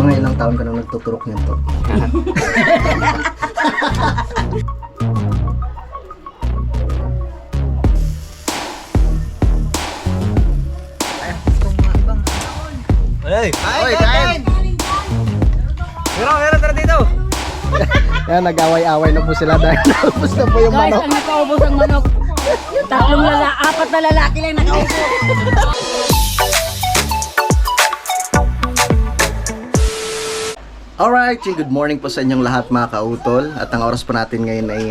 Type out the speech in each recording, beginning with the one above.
mga ilang taon ka nang nagtuturok nito? Hey! Oy, kain! Meron tara dito! Yan, nag-away-away na po sila dahil naubos na po yung Guys, manok. ang nakaubos ang manok. Apat na lalaki lang nakaubos. Alright, good morning po sa inyong lahat mga kautol. At ang oras po natin ngayon ay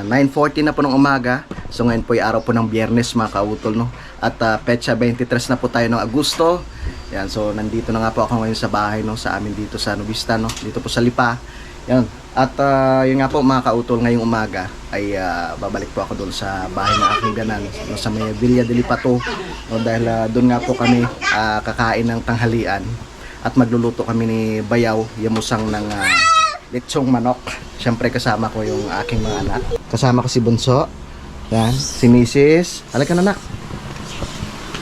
9:40 na po ng umaga. So ngayon po ay araw po ng Biyernes mga kautol, no? At petsa 23 na po tayo ng Agosto. Yan, so nandito na nga po ako ngayon sa bahay, no, sa amin dito sa Nubista, no, dito po sa Lipa. Yan. At yun nga po mga kautol, ngayong umaga ay babalik po ako doon sa bahay ng aking ganan, no, sa may Villa de Lipato, no, dahil doon nga po kami kakain ng tanghalian. At magluluto kami ni Bayaw, yamusang ng lechong manok. Siyempre kasama ko yung aking mga anak. Kasama ko si Bunso. Yan, si Mrs. Halika na, anak.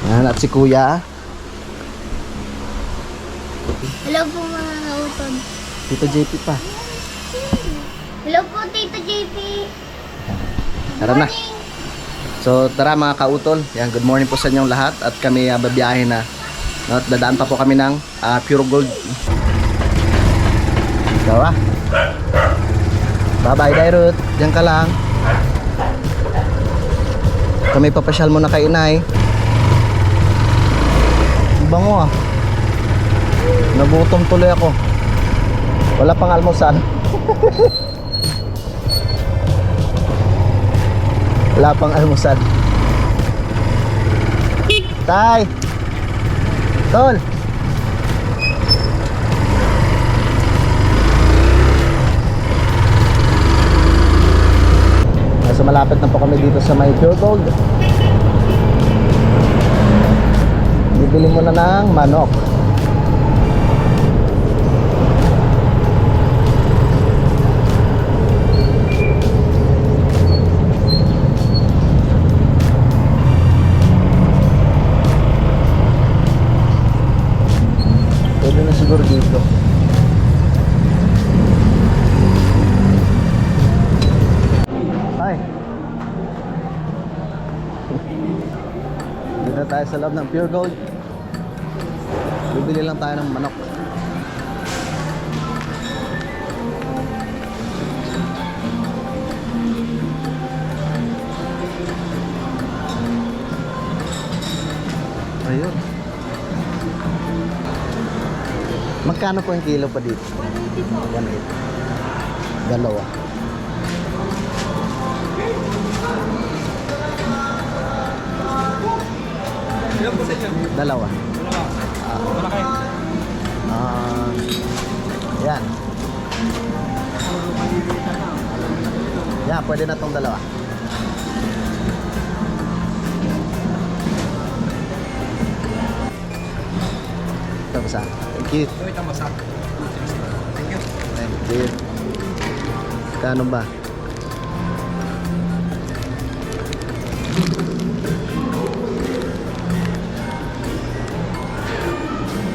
Yan, at si Kuya. Hello po mga kautol. Tito JP pa. Hello po Tito JP. Tara na. So tara mga kautol. Yan, good morning po sa inyong lahat. At kami babiyahe na. At dadaan pa po kami ng Pure Gold. Dawa. Bye bye Dairut. Diyan ka lang. Kami papasyal muna kay inay. Bango ah. Nagutom tuloy ako. Wala pang almusal. Wala pang almusal. Tay! Tol! So malapit na po kami dito sa may Pure Gold. Bibili muna ng manok. Pwede na siguro dito. Ay. Dito tayo sa loob ng Pure Gold. Bibili lang tayo ng manok. Ayun. Magkano po yung kilo pa dito? 1.8. Dalawa. Ilan po sa inyo? Dalawa. Malaki. Yan. Yan, pwede na tong dalawa. Tapos thank you. Wait, ang masak. Thank you. Thank you. Kano ba?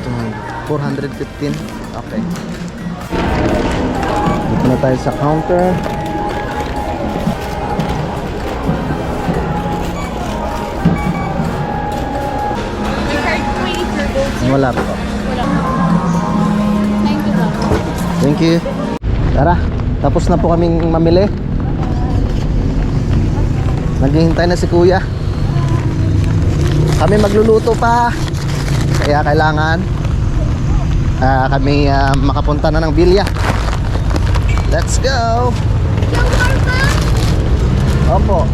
Ito, 415. Okay. Dito na tayo sa counter. Wala po. Thank you. Tara, tapos na po kaming mamili. Naghihintay na si Kuya. Kami magluluto pa. Kaya kailangan kami makapunta na ng Villa. Let's go. Opo.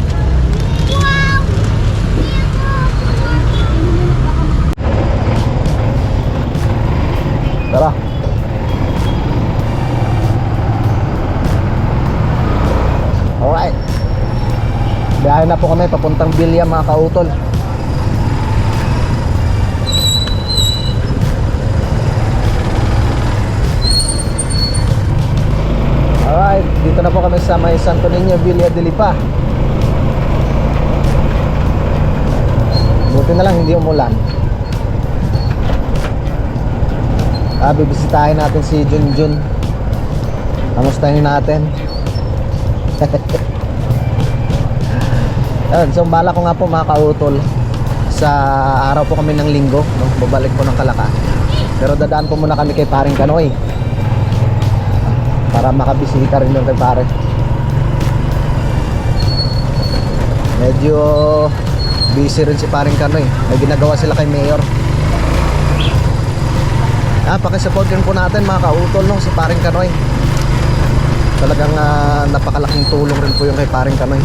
Tara. Alright. Biyahe na po kami papuntang Villa mga kautol. Alright, dito na po kami sa may Santo Niño, Villa de Lipa. Buti na lang hindi umulan. Bibisitahin natin si Junjun. Kamustahin natin. Ayun, so bala ko nga po mga kautol, sa araw po kami ng linggo, no? Babalik po ng Kalaka. Pero dadaan po muna kami kay Paring Kanoy para makabisita rin doon kay Pare. Medyo busy rin si Paring Kanoy. May ginagawa sila kay Mayor. Pakisupport rin po natin mga kautol, no? Si Paring Kanoy. Talagang napakalaking tulong rin po yung kay Paring Kanoy.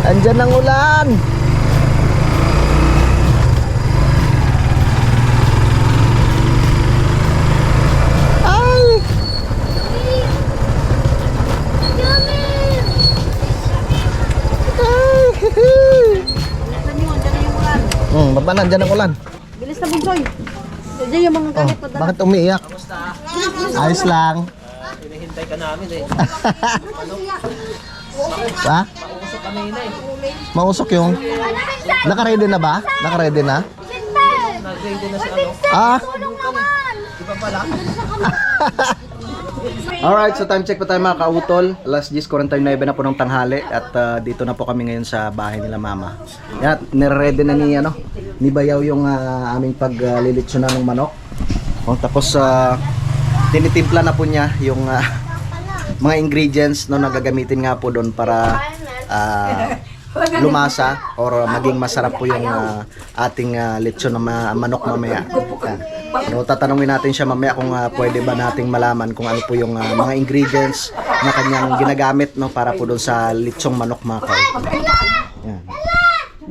Andyan ang ulan. Ay! Baba na, andyan ang ulan. Bilis na bunsoy. Diyan yung mga galit pa Bakit umiiyak? Ayos lang. Hinihintay ka namin eh. Ha? Mausok kami na eh. Mausok yung... Naka-ready na ba? Naka-ready na? Nag-ready na sa ano. Tulong naman! Iba pala. Alright, so time check pa tayo mga kautol. Alas 10:49 na po ng tanghali. At dito na po kami ngayon sa bahay nila mama. Yan, nire-ready na ni Bayaw yung aming paglilitsyonan ng manok. Tapos tinitimpla na po niya yung mga ingredients no, na gagamitin nga po doon para lumasa or maging masarap po yung ating lechon ng manok mamaya. So, tatanungin natin siya mamaya kung pwede ba nating malaman kung ano po yung mga ingredients na kanyang ginagamit no, para po doon sa lechong manok mga kaw. Yan.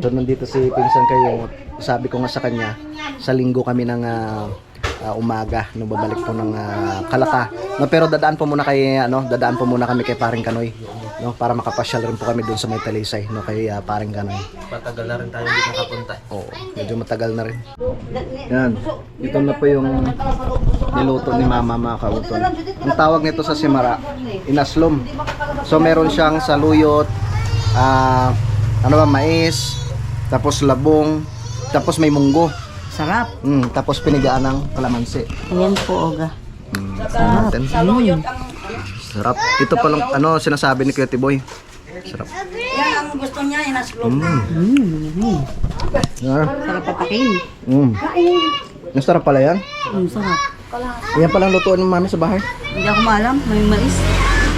So, nandito si Pinsan kayo. Sabi ko nga sa kanya, sa linggo kami ng umaga no, babalik po ng Kalaka no, pero dadaan po muna kami kay Paring Kanoy no, para makapasyal rin po kami doon sa may Talisay no, kay Paring Kanoy. Matagal na rin tayo dito nakapunta. Oo, medyo matagal na rin. Yan, ito na po yung niluto ni mama mga kautol. Ang tawag nito sa Simara, inaslom. So meron siyang saluyot, mais, tapos labong, tapos may munggo. Sarap. Tapos pinigaan ng kalamansi. Ayan po, Oga. Sarap. Sarap. Ito pa lang sinasabi ni Kuya Tiboy. Sarap. Yan ang gusto niya, inaslog. Sarap papakin. Ang sarap pala yan. Sarap. Yan palang lutuan ng mami sa bahay. Hindi ako maalam, may mais.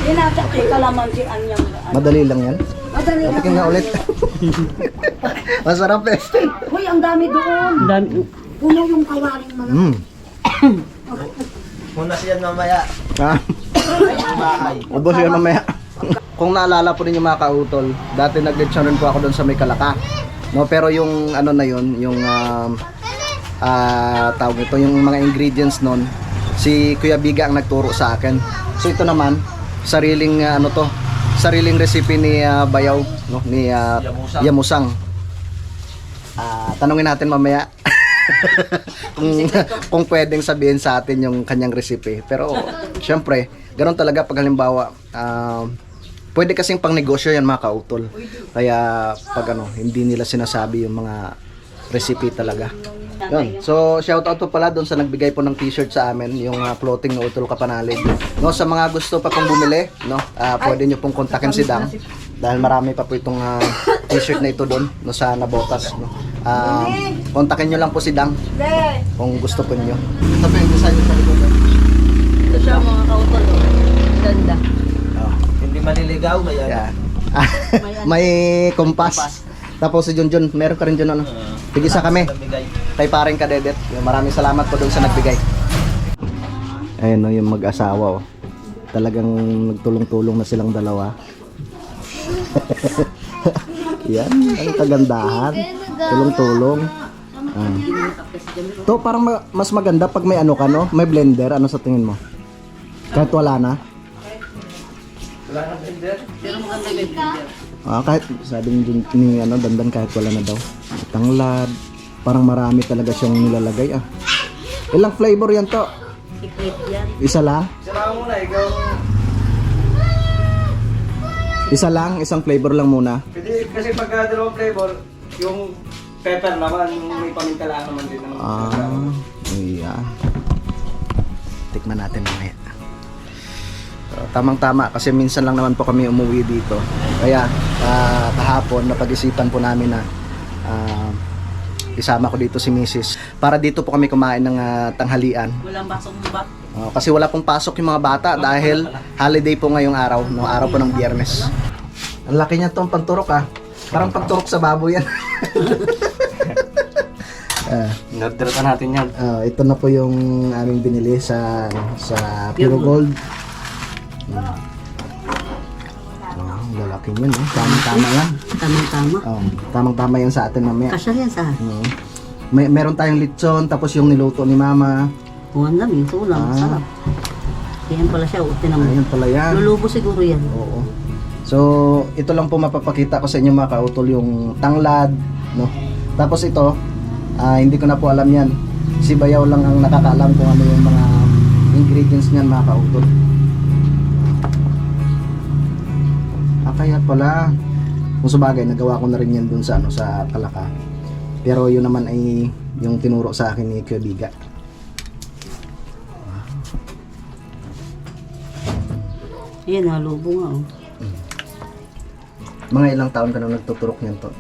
Yan natin kay kalamansi anyang. Madali lang yan. Madali lang. Patikin nga ulit. Masarap eh. Uy, ang dami doon. Dami. Puno yung kawaling mga. Muna siya mamaya. Ubos yan mamaya. Kung naalala po ninyo mga kautol, dati nag-lechon rin po ako doon sa may Kalaka. No, pero yung na yun, yung tawag ito, yung mga ingredients nun, si Kuya Biga ang nagturo sa akin. So ito naman, sariling sariling recipe ni Bayaw, no, ni Yamusang. Tanungin natin mamaya kung pwedeng sabihin sa atin yung kanyang recipe. Pero syempre, ganoon talaga pag halimbawa pwede kasing pang negosyo yan mga kautol. Kaya pag hindi nila sinasabi yung mga recipe talaga. Yun. So shoutout po pala doon sa nagbigay po ng t-shirt sa amin, yung floating na Utol Kapanalig. No, sa mga gusto pa pong bumili, no, pwede niyo pong kontakin si Dang dahil marami pa po itong t-shirt na ito doon no, sa Nabotas, no. Kontakin niyo lang po si Dang kung gusto po niyo. Ito po yung design sa likod. Ito siya mga kautol. Ganda. Hindi maliligaw, may ano. Yeah. May kompas. Tapos si Junjun, meron ka rin dyan tigisa kami. Kay Paring Kadedet. Maraming salamat po doon sa nagbigay. Ayun no, yung mag-asawa. Talagang nagtulong-tulong na silang dalawa. Yan, ang kagandahan. Tulong-tulong. To parang mas maganda pag may ka no? May blender. Ano sa tingin mo? Kahit wala na? Wala nang blender. Pero maganda yung blender. Kahit sabi ni ano, Dandan kahit wala na daw. Tanglad. Parang marami talaga siyang nilalagay Ilang flavor yan to? Secret yan. Isa lang? Sira mo muna, ikaw. Isa lang? Isang flavor lang muna? Kasi pagka dalawang flavor, yung pepper naman, may paminta lang naman din. Ayan. Tikman natin mamaya. Tamang-tama kasi minsan lang naman po kami umuwi dito. Kaya kahapon napag-isipan po namin na isama ko dito si Mrs. Para dito po kami kumain ng tanghalian. Walang basong bak. Kasi wala pong pasok yung mga bata dahil holiday po ngayong araw, no araw po ng Biyernes. Ang laki niya tong pagturok Parang pagturok sa baboy yan. Inorder pa natin yan. Ito na po yung aming binili sa Pure Gold. Lalaki yun, tamang-tama yan. Tamang-tama. Tamang-tama yan sa atin mamaya. Kasya yan sa Meron tayong lechon, tapos yung niluto ni Mama. buwan lang, yung tulang. Sarap. Yan pala siya. Ayun pala yan. Lulubo siguro yan. Oo. So, ito lang po mapapakita ko sa inyo mga kautol, yung tanglad, no? Tapos ito, hindi ko na po alam yan. Si Bayaw lang ang nakakaalam kung ano yung mga ingredients niyan mga kautol. Kaya pala, kung sabagay, nagawa ko na rin yan dun sa, sa Kalaka. Pero yun naman ay yung tinuro sa akin ni Kuya Biga. Yan, nalubo nga. Mga ilang taon ka na nagtuturok niyan to?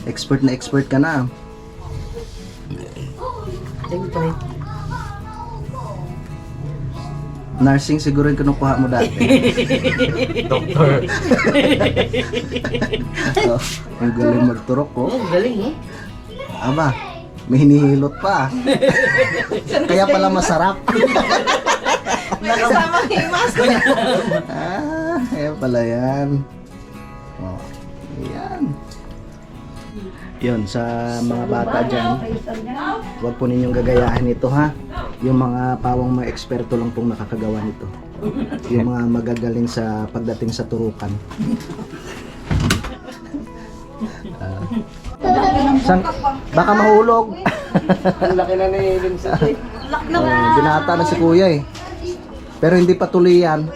Expert ka na. Siyempre. Nursing siguro yung kinukuha mo dati. Doktor. Ang galing magturok ko. Galing Aba, may hinihilot pa. Kaya pala masarap. Nakasama yung mask. Kaya pala yan. Yan. Yun, sa mga bata dyan, huwag po ninyong gagayahin ito yung mga pawang mga eksperto lang pong nakakagawa nito. Yung mga magagaling sa pagdating sa turukan. Baka mahulog. Ang laki na ni Vincent. Binata na si kuya pero hindi pa tuloy yan.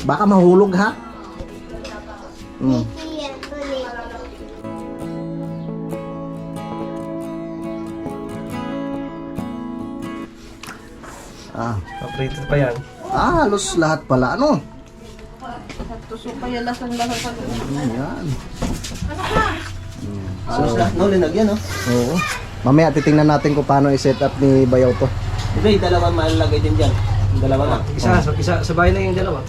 Baka mahulog Yan, tuloy. Paprito pa yan. Halos lahat pala. Ano? Tusok kaya lasang lahat sa Yan. Alos lahat, no? Linagyan, no? Oo. Mamaya titingnan natin kung paano i-set up ni Bayaw to. Hindi, dalawa malalagay din dyan. Yung dalawa na. Isa, sabay na yung dalawa.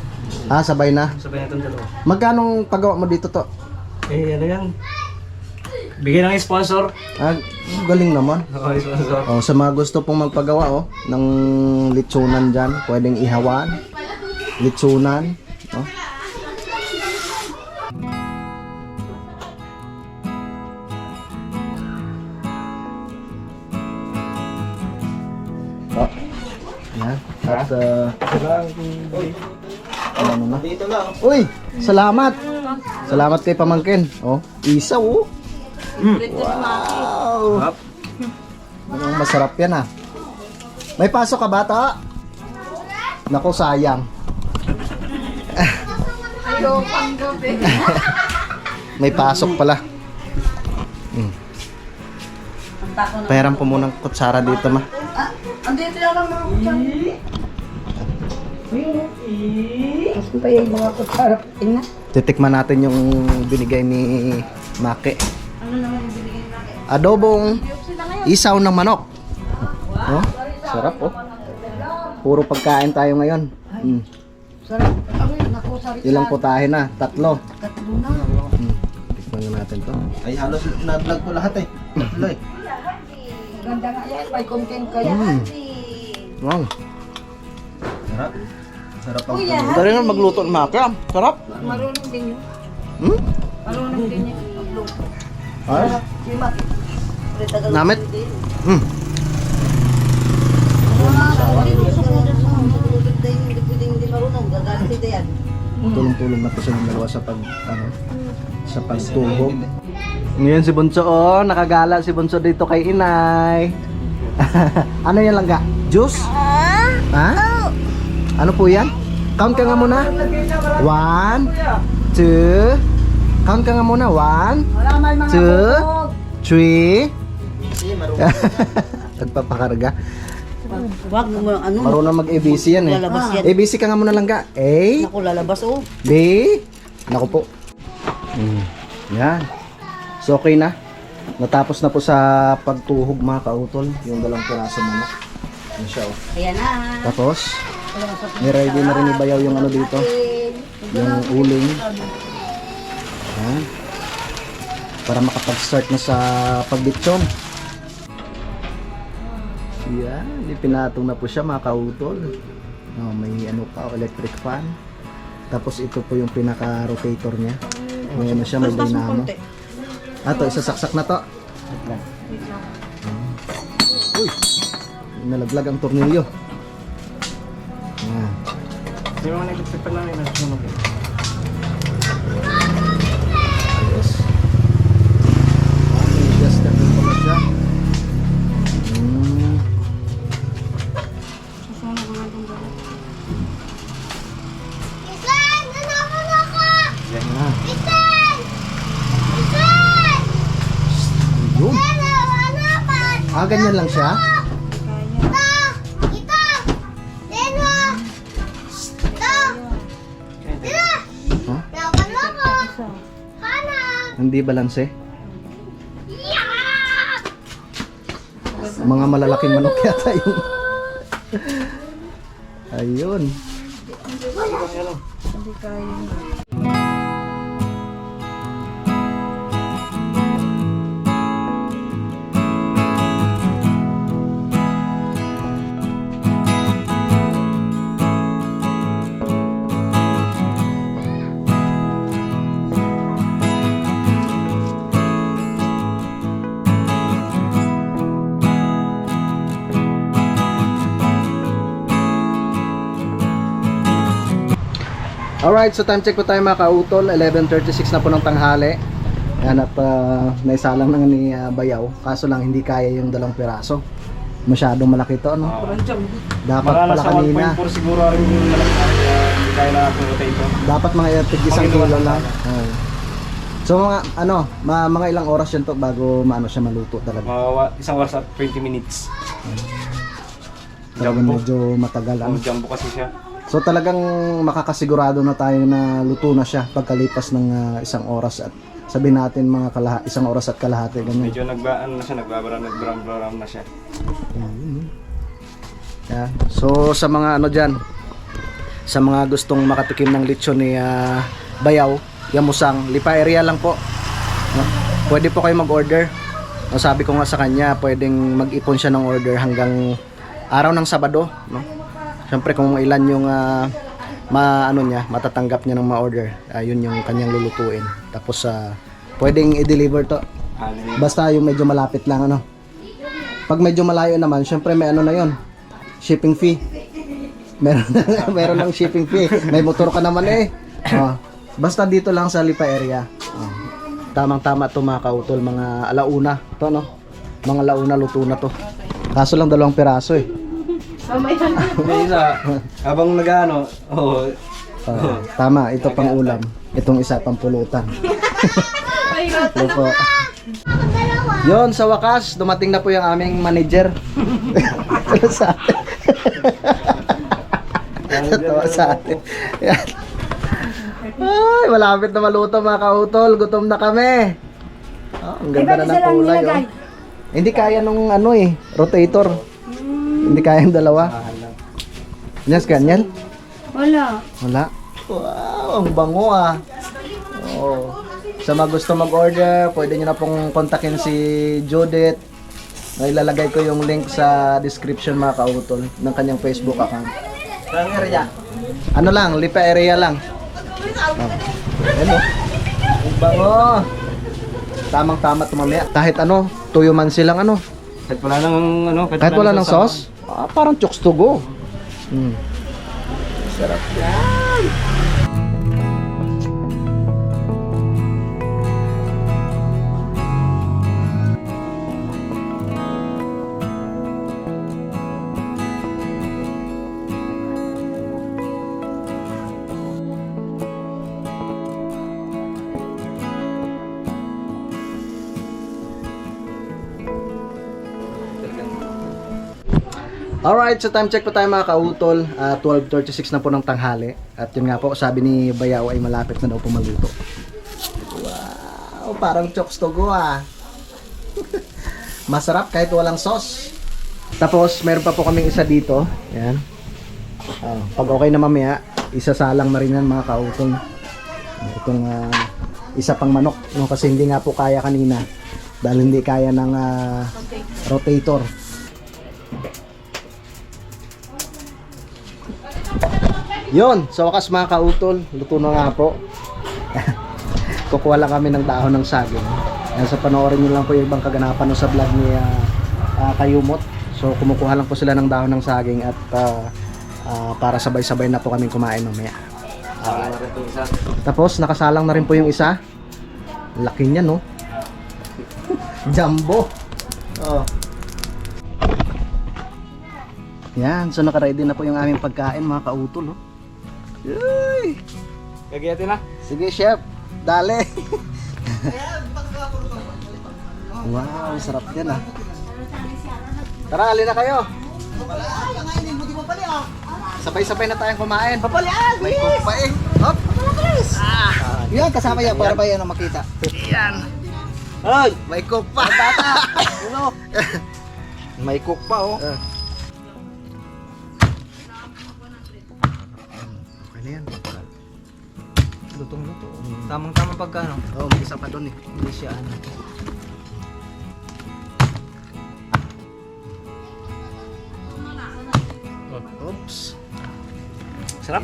Sabay na. Sabay na itong dalawa. Magkano pagawa mo dito to? Ano yan? Bigyan ng sponsor. Galing naman. Oo, sponsor. Sa mga gusto pong magpagawa ng litsunan dyan, pwedeng ihawan, litsunan, no? Yan. At ano na? Dito lang. Uy, salamat. Salamat kay pamangkin. Isaw. Wow. Anong masarap yan May pasok ka ba to? Naku, sayang. Ayaw pang gabi. May pasok pala. Pahiram po munang kutsara dito Andito yan ang mga kutsara. Kasi pa yung mga kutsara. Tingnan. Titikman natin yung binigay ni Maki. Ano naman yung binigay natin? Adobong isaw ng manok. Sarap Puro pagkain tayo ngayon. Sarap. Naku, sarap. Ilang putahe na? 3. Tatlo na. Tikman na natin to. Ay, halos na-vlog ko lahat Tuloy. Ganda nga yan. May content kaya. Wow. Sarap. Sarap ang Dali na magluto ng Maki. Sarap. Marunong din yun. Marunong din yun. Magluto. Ay, Si Maki. namit. tulong-tulong na po silang dalawa sa sa pagtuhog. Ngayon si Bunso, oh, nakagala si Bunso dito kay Inay. Ano yan lang ga? Juice? Ha? Ano po yan? Count ka nga muna. 1, 2. Count ka nga muna. 1, 2, 3. Nagpapakarga. Wag mo ano. Marunong mag-ABC yan eh. Lalabas yan. ABC ka nga muna lang ga. A, Naku, lalabas oh. B. Naku po. Yan. So okay na. Natapos na po sa pagtuhog mga kautol. Yung 2 pirasong manok. Yan siya oh. Ayan na. Tapos, niready na rin ni Bayaw yung ano dito. Yung uling. Yan. Para makapag-start na sa pagbitsong. Yan. Pinatong na po siya mga kautol. Oh, may ano pa, electric fan. Tapos ito po yung pinaka-rotator niya. May ano siya, may dynamo. Ato, isasaksak na to. Uy! Nalaglag ang tornilyo. Yan. Hindi mo nag-expect pa namin na sunog. Ayos. Okay, just na rin pala siya. Isan! Hanapan ako! Yan na. Isan! Isan! Yun. Hanapan! Ah, ganyan lang siya? Ito! Ito! Deno! Ito! Dito! Ha? Hanapan ako! Hanap! Hindi balanse? Yeah! Mga malalaking manok yata yung... Ayun. Alright, so time check po tayo mga kautol. 11:36 na po ng tanghali. Yan at naisalang na ni Bayaw. Kaso lang hindi kaya yung 2 piraso. Masyadong malaki to, ano? Dapat Mga pala nasa kanina. 1.4 siguro rin yung malaki. Hindi kaya na ako rotator. Dapat mga tig-isang Mga kilo ilang lang. oras Oo. So mga ano, mga ilang oras yan to bago maano siya maluto talaga. Mga 1 oras at 20 minutes. Talagang Jumbo. medyo matagal. Ano? Jumbo kasi siya. So talagang makakasigurado na tayo na luto na siya pagkalipas ng 1 oras at sabihin natin mga 1 oras at kalahati ganyan. Medyo nagbabara na siya. Yeah. So sa mga ano diyan, sa mga gustong makatikim ng lechon ni Bayaw, Yamusang, Lipa area lang po. No? Pwede po kayo mag-order. No, sabi ko nga sa kanya, pwedeng mag-ipon siya ng order hanggang araw ng Sabado, no? Siyempre kung ilan yung matatanggap niya ng ma-order, yun yung kanyang lulutuin. Tapos pwedeng i-deliver to. Basta yung medyo malapit lang, ano. Pag medyo malayo naman, siyempre may ano na yun, shipping fee. Meron ng shipping fee. May motor ka naman eh. Basta dito lang sa Lipa area. Tamang-tama to mga kautol, mga alauna to, no. Mga alauna luto na to. Kaso lang 2 piraso eh. May isa, habang nag-ano, Tama, ito pang ulam. Itong isa pang pulutan. Opo. Yon, sa wakas, dumating na po yung aming manager. Ito sa atin. Tatawa sa atin. Yan. Ay, malapit na maluto mga kautol. Gutom na kami. Ang ganda na ng kulay. Oh. Hindi kaya nung rotator. Hindi kaya yung 2. Yes, Kanyel? Wala. Wala. Wow, ang bango ah. Oh. Sa mga gusto mag-order, pwede nyo na pong kontakin si Judith. Ilalagay ko yung link sa description mga kautol ng kanyang Facebook account. Saan area? Ano lang, Lipa area lang. Oh. Ano? Ang bango. Tamang-tama tumamaya. Kahit tuyo man silang kahit wala nang kahit wala ng sauce, parang chokes to go. Sarap yan. Alright, so time check po tayo mga kautol. 12:36 na po ng tanghali. At yun nga po, sabi ni Bayaw ay malapit na daw po maluto. Wow, parang chokes to go ah. Masarap kahit walang sauce. Tapos, meron pa po kaming isa dito. Yan. Pag okay na mamaya, isasalang na rin yan mga kautol. Itong isa pang manok. No? Kasi hindi nga po kaya kanina. Dahil hindi kaya ng rotator. Yun, sa wakas mga kautol, luto na nga po. Kukuha lang kami ng dahon ng saging. Sa panoorin nyo lang po yung ibang kaganapan no, sa vlog ni Kayumot. So kumukuha lang po sila ng dahon ng saging at para sabay-sabay na po kami kumain mamaya. Tapos nakasalang na rin po yung isa. Laki niya no. Jumbo. Oh. Yan, so naka-ready na po yung aming pagkain mga kautol. Oh. Yay! Gagiyatin na. Sige, chef. Dale. Wow, sarap yan ah. Tara, alin na kayo. Sabay-sabay na tayong kumain. May cook pa eh. Hop. Yan, kasama yan para ba yan ang makita. Yan. Ay, may cook pa. Bata. Ano? May cook pa oh. Okay na yan. Lutong-luto. Tamang-tamang pagkano? Oo, may isa pa doon eh. Hindi siya ano. Oops. Sarap.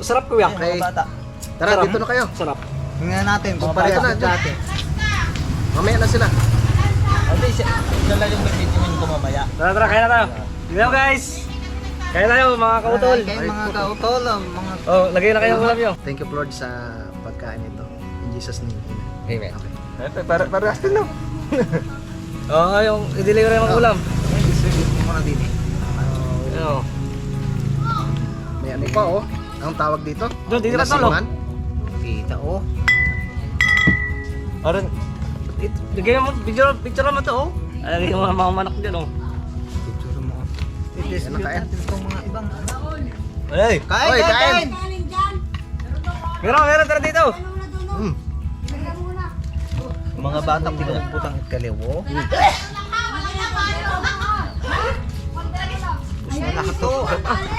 Sarap kuya. Okay. Mga bata. Tara, Sarap. dito na kayo. Sarap. Tingnan natin kung Pareho pareho na, na dati. Mamaya na sila. Ate, siya lang yung may vitamin ko mamaya. Tara, kaya na tayo. Tignan mo guys. Kaya tayo mga kautol. Kayo mga kautol, mga... Oh, lagay na kayo ng ulam nyo. Thank you Lord sa pagkain ito. In Jesus name. Amen. Okay. Para natin lang. Oo, yung i-deliver yung ulam. Hindi mo na din eh. Oo. May ano pa oh. Anong tawag dito? Doon, dito ka talo. Inasiman? Kita oh. Aron, lagay mo, picture mo to oh. Lagay mo mga manok dyan oh. Picture mo. I-distribute Ano kain? natin itong mga ibang... Hey! Kain, Oy, kain, kain! kain! Meron, tara dito. Mm. Mga batang pinagputang kaliwo. Gusto na lahat to.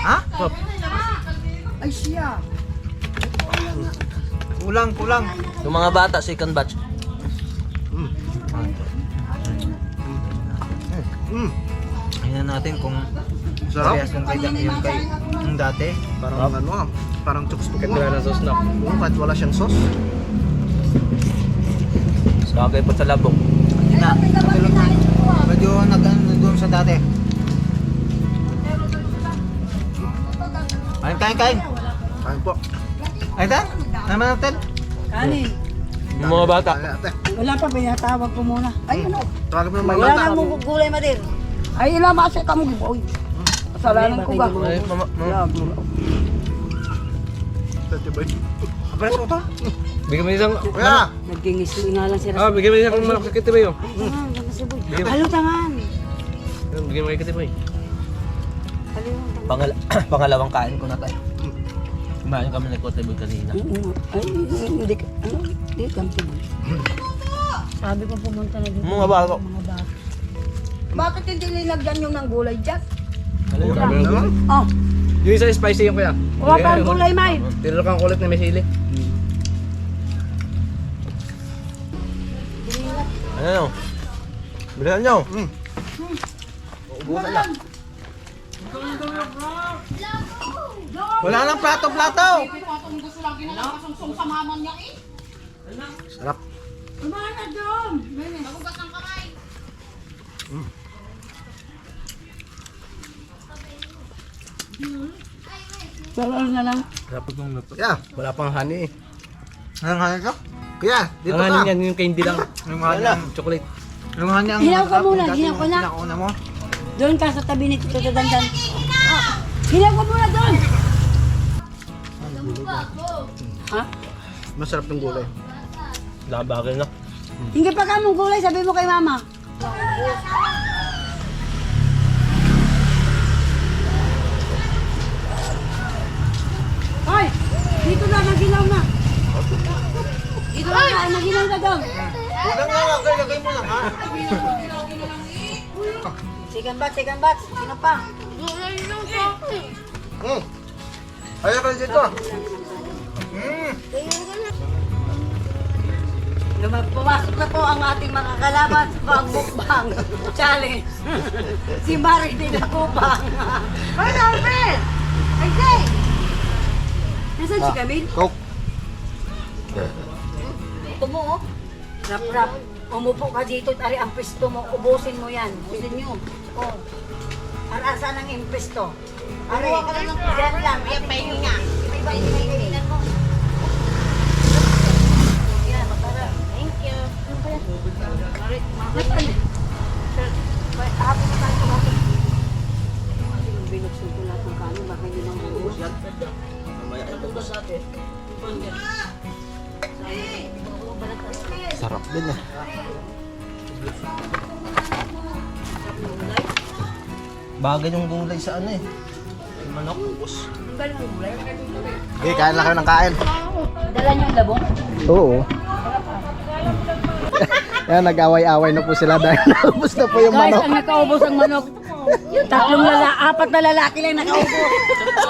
Ha? Ay siya. Kulang. Yung mga bata, second batch. Mm. Tingnan natin kung... Sarap. Parehas yung kay yung dati. Parang ano ah. Parang chokes to go. Kaya na sauce na. Oo, kahit wala siyang sauce. Sagay pa sa labong. Hindi na. Medyo nag-ano doon sa dati. Kain. Kain po. Ay, Dan? Naman natin? Kanin. Yung mga bata. Kain ate. Wala pa, pinatawag ko muna. Ay, ano? Tawagin mo ng mga Wala bata. na mong gulay, Madir. Ay, ilang masa ka mo giboy. Kasalanan ko ba? Ay, mama. Preso pa. Bigyan mo isang... Kuya! Nagkingisli nga lang sila. Bigyan mo isang manok sa Kitiboy oh. Halo tangan. Bigyan mo kay Kitiboy. Halo. Pangalawang kain ko na tayo. Kumain kami ng Kitiboy kanina. Ay, hindi ka. Ano? Hindi ka. Sabi ko pumunta na dito. Mga bata. Bakit hindi nilagyan yung ng gulay, Jack? Ano? Oh, Yung isa spicy yung kuya. kuha pa ang gulay, May. Tinuro kang kulit na may sili. Ano? Bilihan nyo. Ubusan lang. Wala nang plato-plato. Sarap. Sarap na lang. Kuya, wala pang honey eh. Anong hanin ka? Kuya, dito Ang ka. hanin yan, yung candy lang. Yung hanin. Chocolate. Yung hanin ang... Hinaw ka muna, hinaw ko na. Hinaw ko na mo. Doon ka sa tabi ni Tito Dandan. Oh, hinaw ko muna doon. Ha? Masarap ng gulay. Labagay na. Hindi pa ka mong gulay, sabi mo kay Mama. Ay, naginang ka daw. Huwag nga, lagay mo lang ha. Chicken bat. Sino pa? Ayaw ka dito. Pumasok na po ang ating mga kalaban sa pang-mukbang challenge. Si Marie din ako pang. Ay, Alfred! Ay, Jay! Nasaan si Camille? Coke. Ito mo, oh. Rap. Umupo ka dito, tari ang pwesto mo. Ubusin mo yan. Ubusin nyo. Oh. Saan ang impesto? Ari, yan lang. Yan, pahinga. Pahinga mo. Yan, para. Thank you. Ano ba yan? Ari, nasaan? Hapon na tayo kumain. Binuksin ko lahat ng kanin, baka hindi nang uubos. Sarap din eh. Bagay yung gulay sa ano eh. Manok, ubos. Ang galing ng gulay. Okay, kain lang kayo ng kain. Dala niyo yung labong? Oo. Yan, nag-away-away na po sila dahil naubos na po yung Guys, manok. ang nakaubos ang manok. Apat na lalaki lang nakaubos.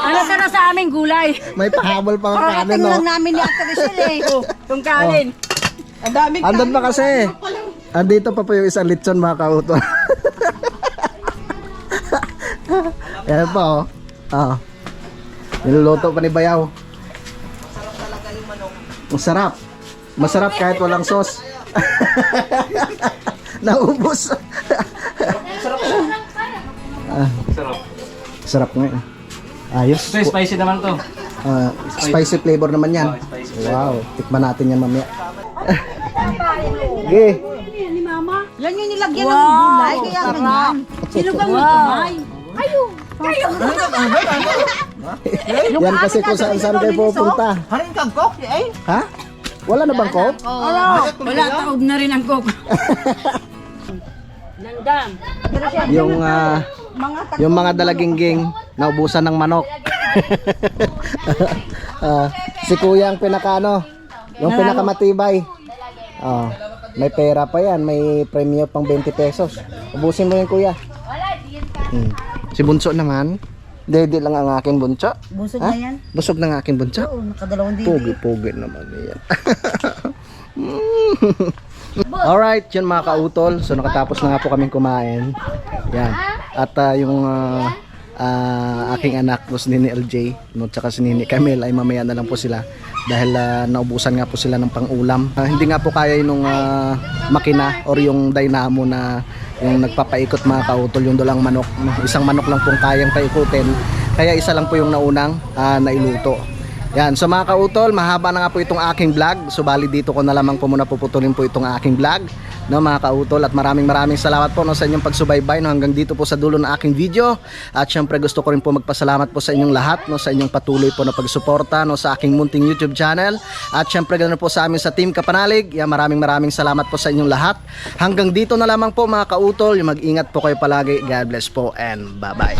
Ano ka na sa aming gulay? May pahabol pang kanin, no? namin ni Ate Rachel eh. Yung kanin. Andun pa kasi. Andito pa po yung isang lechon, mga kautol. Yan pa, oh. Oh. Niluluto pa ni Bayaw. Masarap talaga yung manok. Masarap. Masarap kahit walang sauce. Naubos. Sarap. Sarap nga eh. Ayos. Ito, spicy naman to. Spicy flavor naman yan. Oh, spicy. Wow. Tikman natin yan mamaya. Okay. Ni Mama. Yan yung nilagyan ng gulay, kaya ganyan. Sino bang magkamay? Yan kasi kung saan kayo pupunta. Harin kang coke eh. Ha? Wala na bang coke? Wala, taob na rin ang coke. Landam. Yung mga dalagingging naubusan ng manok. Si kuya ang pinakano, yung pinakamatibay. May pera pa yan, may premyo pang 20 pesos. Ubusin mo yun, kuya. Si Bunso naman, dede lang ang aking bunso. Busog Ha? na yan. Busog ng aking bunso? Oo, nakadalawang dito. Pogi naman yan. Alright, yun mga kautol. So nakatapos na nga po kaming kumain. Yan. At yung aking anak, no, si Nini LJ, no, tsaka si Nini Camille, ay mamaya na lang po sila. Dahil naubusan nga po sila ng pang-ulam. Hindi nga po kaya yung makina or yung dynamo na yung nagpapaikot mga kautol, yung dalang manok. Isang manok lang pong kayang paikutin. Kaya isa lang po yung naunang nailuto. Yan, so mga kautol, mahaba na nga po itong aking vlog. So bali dito ko na lamang po muna puputulin po itong aking vlog, no mga kautol, at maraming salamat po, no, sa inyong pagsubaybay, no, hanggang dito po sa dulo ng aking video. At syempre gusto ko rin po magpasalamat po sa inyong lahat, no, sa inyong patuloy po na pagsuporta, no, sa aking munting YouTube channel. At syempre ganoon po sa amin sa Team Kapanalig. Yan, maraming salamat po sa inyong lahat. Hanggang dito na lamang po mga kautol. Mag-ingat po kayo palagi. God bless po and bye-bye.